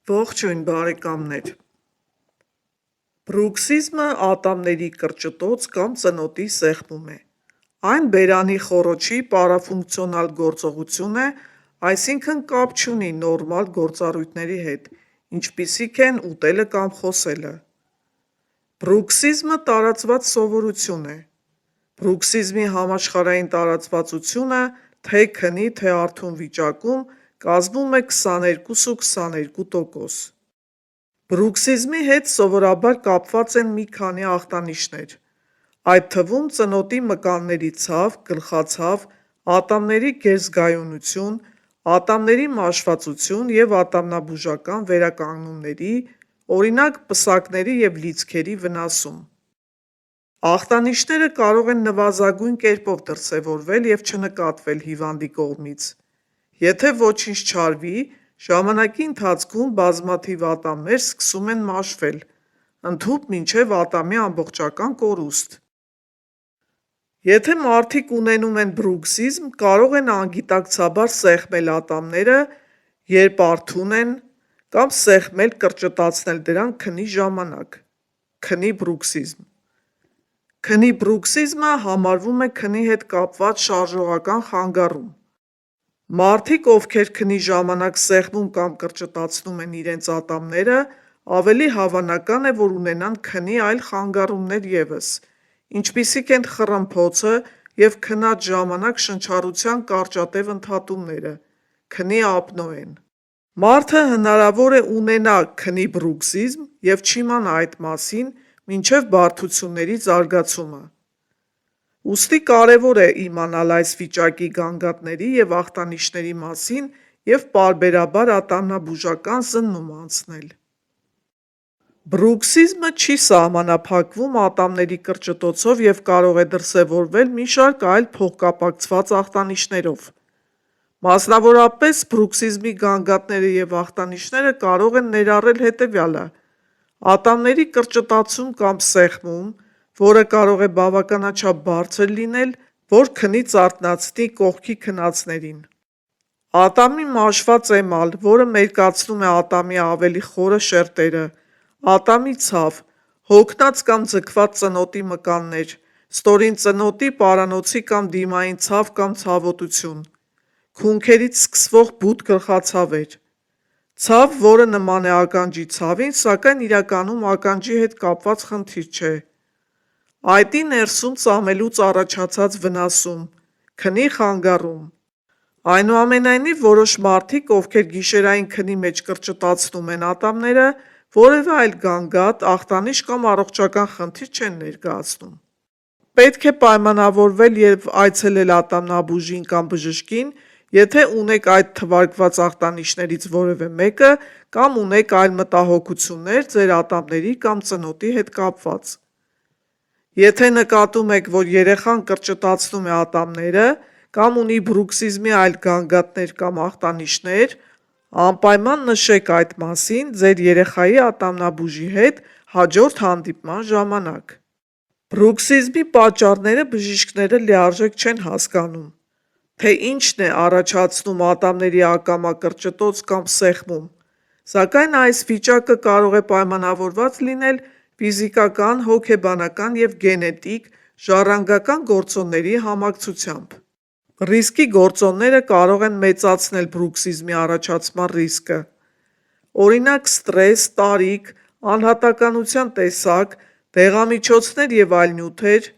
Ողջույն բարեկամներ։ Բրուքսիզմը ատամների կրճտոց կամ ծնոտի սեղմում է։ Այն բերանի խոռոչի պարաֆունկցիոնալ գործողություն է, այսինքն կապ չունի նորմալ գործառույթների հետ, ինչպիսիք են ուտելը կամ խոսելը։ Բրուքսիզմը տարածված սովորություն է։ Բրուքսիզմի համաշխարհային տարածվածությունը թե քնի, թե արթուն վիճակում կազմում է 22,22%։ Բրուքսիզմի հետ սովորաբար կապված են մի քանի ախտանիշներ, այդ թվում ծնոտի մկանների ցավ, գլխացավ, ատամների գերզգայունություն, ատամների մաշվածություն և ատամնաբուժական վերականգնումների, օրինակ պսակների և լիցքերի վնասում։ Ախտանիշները կարող են նվազագույն կերպով դրսևորվել և չնկատվել հիվանդի կողմից։ Եթե ոչինչ չարվի, ժամանակի ընթացքում բազմաթիվ ատամներ սկսում են մաշվել, ընդհուպ մինչև ատամի ամբողջական կորուստ։ Եթե մարդիկ ունենում են բրուքսիզմ, կարող են անգիտակցաբար սեղմել ատամները, երբ արթուն են, կամ սեղմել կրճտացնել դրանք քնի ժամանակ։ Քնի բրուքսիզմ։ Քնի բրուքսիզմը համարվում է քնի հետ կապված շարժողական խանգարում։ Մարդիկ, ովքեր քնի ժամանակ սեղմում կամ կրճտացնում են իրենց ատամները, ավելի հավանական է, որ ունենան քնի այլ խանգարումներ ևս, ինչպիսիք են խռմփոցը և քնած ժամանակ շնչառության կարճատև ընդհատումները, քնի ապնոեն։ Մարդը հնարավոր է ունենա քնի բրուքսիզմ և չիմանա այդ մասին մինչև բարդությունների զարգացումը։ Ուստի կարևոր է իմանալ այս վիճակի գանգատների և ախտանիշների մասին և պարբերաբար ատամնաբուժական զննում անցնել։ Բրուքսիզմը չի սահմանափակվում ատամների կրճտոցով և կարող է դրսևորվել մի շարք այլ փոխկապակցված ախտանիշներով։ Մասնավորապես, բրուքսիզմի գանգատները և ախտանիշները կարող են ներառել հետևյալը. ատամների կրճտացում կամ սեղմում, որը կարող է բավականաչափ բարձր լինել, որ քնից արթնացնի կողքի քնածներին։ Ատամի մաշված էմալ, որը մերկացնում է ատամի ավելի խորը շերտերը, ատամի ցավ, հոգնած կամ ձգված ծնոտի մկաններ, ստորին ծնոտի, պարանոցի կամ դիմային ցավ կամ ցավոտություն, քունքերից սկսվող բութ գլխացավեր, ցավ, որը նման է ականջի ցավին, սակայն իրականում ականջի հետ կապված խնդիր չէ, այտի ներսում ծամելուց առաջացած վնասում, քնի խանգարում։ Այնուամենայնիվ, որոշ մարդիկ, ովքեր գիշերային քնի մեջ կրճտացնում են ատամները, որևէ այլ գանգատ, ախտանիշ կամ առողջական խնդիր չեն ներկայացնում։ Պետք է պայմանավորվել և այցելել ատամնաբուժին կամ բժշկին, եթե ունեք այդ թվարկված ախտանիշներից որևէ մեկը կամ ունեք այլ մտահոգություններ ձեր ատամների կամ ծնոտի հետ կապված։ Եթե նկատում եք, որ երեխան կրճտացնում է ատամները կամ ունի բրուքսիզմի այլ գանգատներ կամ ախտանիշներ, անպայման նշեք այդ մասին ձեր երեխայի ատամնաբուժի հետ հաջորդ հանդիպման ժամանակ։ Բրուքսիզմի պատճառները բժիշկները լիարժեք չեն հասկանում, թե ինչն է առաջացնում ատամների ակամա կրճտոց կամ սեղմում, սակայն այս վիճակը կարող է պայմանավորված լինել ֆիզիկական, հոգեբանական և գենետիկ ժառանգական գործոնների համակցությամբ։ Ռիսկի գործոնները կարող են մեծացնել բրուքսիզմի առաջացման ռիսկը։ Օրինակ սթրես, տարիք, անհատականության տեսակ, դեղամիջոցներ և այլ նյութեր,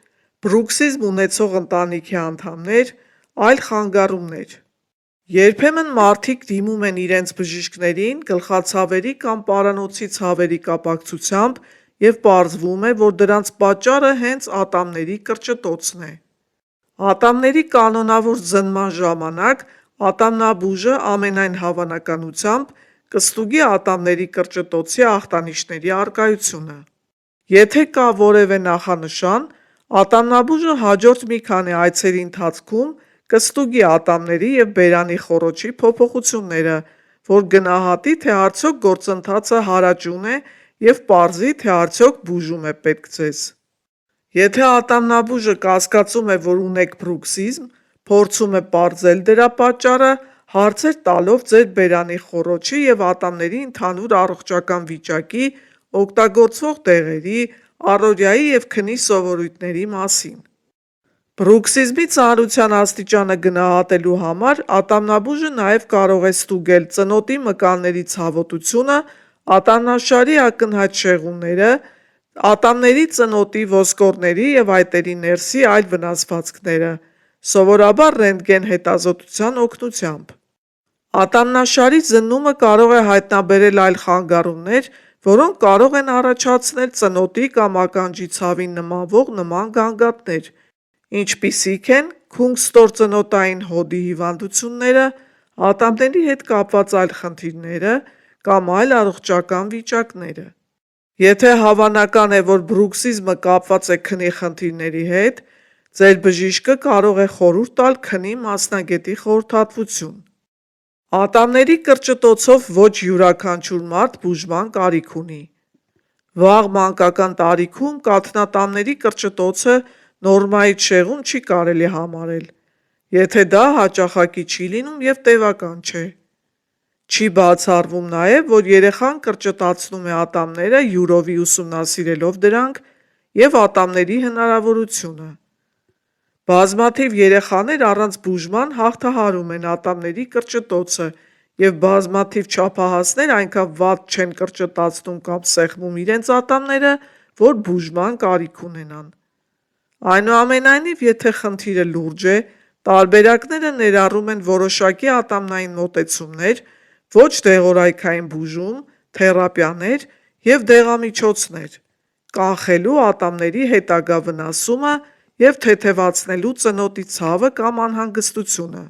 բրուքսիզմ ունեցող ընտանիքի անդամներ, այլ խանգարումներ։ Երբեմն մարդիկ դիմում են իրենց բժիշկներին գլխացավերի կամ պարանոցի ցավերի կապակցությամբ և պարզվում է, որ դրանց պատճառը հենց ատամների կրճտոցն է։ Ատամների կանոնավոր զննման ժամանակ ատամնաբուժը ամենայն հավանականությամբ կստուգի ատամների կրճտոցի ախտանիշների առկայությունը։ Եթե կա որևէ նախանշան, ատամնաբուժը հաջորդ մի քանի այցերի ընթացքում կստուգի ատամների և բերանի խոռոչի փոփոխությունները, որ գնահատի, թե արդյոք գործընթացը հարաճուն է և պարզի, թե արդյոք բուժում է պետք ձեզ։ Եթե ատամնաբուժը կասկածում է, որ ունեք բրուքսիզմ, փորձում է պարզել դրա պատճառը, հարցեր տալով ձեր բերանի խոռոչի և ատամների ընդհանուր առողջական վիճակի, օգտագործվող դեղերի, առօրյայի և քնի սովորույթների մասին։ Բրուքսիզմի ծանրության աստիճանը գնահատելու համար ատամնաբուժը նաև կարող է ստուգել ծնոտի մկանների ցավոտությունը, ատամնաշարի ակնհայտ շեղումները, ատամների ծնոտի ոսկորների և այտերի ներսի այլ վնասվածքները, սովորաբար ռենտգեն հետազոտության օգնությամբ։ Ատամնաշարի զննումը կարող է հայտնաբերել այլ խանգարումներ, որոնք կարող են առաջացնել ծնոտի կամ ականջի ցավին նմանվող նման գանգատներ, ինչպիսիք են քունքստործնոտային հոդի հիվանդությունները, ատամների հետ կապված այլ խնդիրները կամ այլ առողջական վիճակները։ Եթե հավանական է, որ բրուքսիզմը կապված է քնի խնդիրների հետ, ձեր բժիշկը կարող է խորհուրդ տալ քնի մասնագետի խորհրդատվություն։ Ատամների կրճտոցով ոչ յուրաքանչյուր մարդ բուժման կարիք ունի։ Վաղ մանկական տարիքում կաթնատամների կրճտոցը նորմայից շեղում չի կարելի համարել, եթե դա հաճախակի չի լինում և տևական չէ։ Չի բացառվում նաև, որ երեխան կրճտացնում է ատամները յուրովի ուսումնասիրելով դրանք և ատամների հնարավորությունը։ Բազմաթիվ երեխաներ առանց բուժման հաղթահարում են ատամների կրճտոցը և բազմաթիվ չափահասներ այնքան վատ չեն կրճտացնում կամ սեղմում իրենց ատամները, որ բուժման կարիք ունենան։ Այնուամենայնիվ, եթե խնդիրը լուրջ է, տարբերակները ներառում են որոշակի ատամնային մոտեցումներ, ոչ դեղորայքային բուժում, թերապիաներ և դեղամիջոցներ, կանխելու ատամների հետագա վնասումը և թեթևացնելու ծնոտի ցավը կամ անհանգստությունը։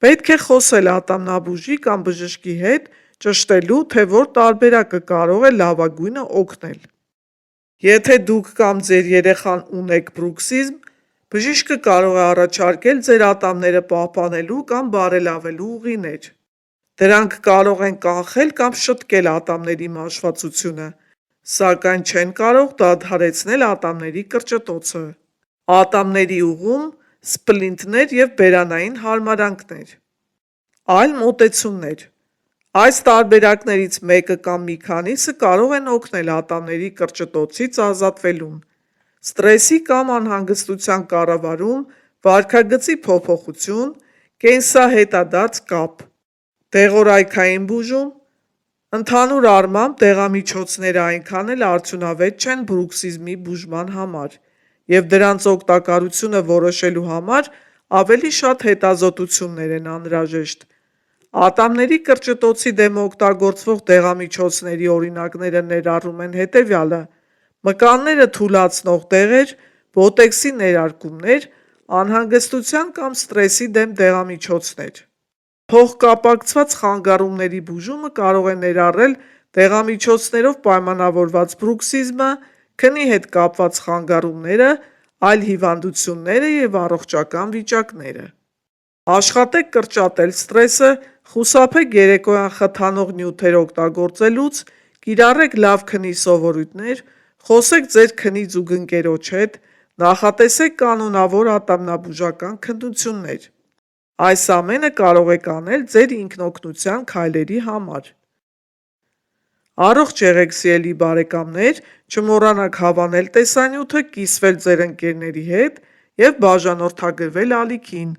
Պետք է խոսել ատամնաբուժի կամ բժշկի հետ, ճշտելու, թե որ տարբերակը կարող է լավագույնը օգնել։ Եթե դուք կամ ձեր երեխան ունեք բրուքսիզմ, բժիշկը կարող է առաջարկել ձեր ատամները պահպանելու կամ բարելավելու ուղիներ։ Դրանք կարող են կանխել կամ շտկել ատամների մաշվածությունը, սակայն չեն կարող դադարեցնել ատամների կրճտոցը։ Ատամների ուղղում, սպլինտներ և բերանային հարմարանքներ։ Այլ մոտեցումներ։ Այս տարբերակներից մեկը կամ մի քանիսը կարող են օգնել ատամների կրճտոցից ազատվելուն։ Սթրեսի կամ անհանգստության կառավարում, վարքագծի փոփոխություն, կենսահետադարձ կապ։ Դեղորայքային բուժում։ Ընդհանուր առմամբ, դեղամիջոցները այնքան էլ արդյունավետ չեն բրուքսիզմի բուժման համար, և դրանց օգտակարությունը որոշելու համար ավելի շատ հետազոտություններ են անհրաժեշտ։ Ատամների կրճտոցի դեմ օգտագործվող դեղամիջոցների օրինակները ներառում են հետևյալը՝ մկանները թուլացնող դեղեր, բոտեքսի ներարկումներ, անհանգստության կամ սթրեսի դեմ դեղամիջոցներ։ Փոխկապակցված խանգարումների բուժումը կարող է ներառել դեղամիջոցներով պայմանավորված բրուքսիզմը, քնի հետ կապված խանգարումները, այլ հիվանդությունները և առողջական վիճակները։ Աշխատեք կրճատել սթրեսը, խուսափեք երեկոյան խթանող նյութեր օգտագործելուց, կիրառեք լավ քնի սովորույթներ, խոսեք ձեր քնի զուգընկերոջ հետ, նախատեսեք կանոնավոր ատամնաբուժական քննություններ։ Այս ամենը կարող եք անել ձեր ինքնօգնության քայլերի համար։ Առողջ եղեք սիրելի բարեկամներ, չմոռանաք հավանել տեսանյութը, կիսվել ձեր ընկերների հետ և բաժանորդագրվել ալիքին։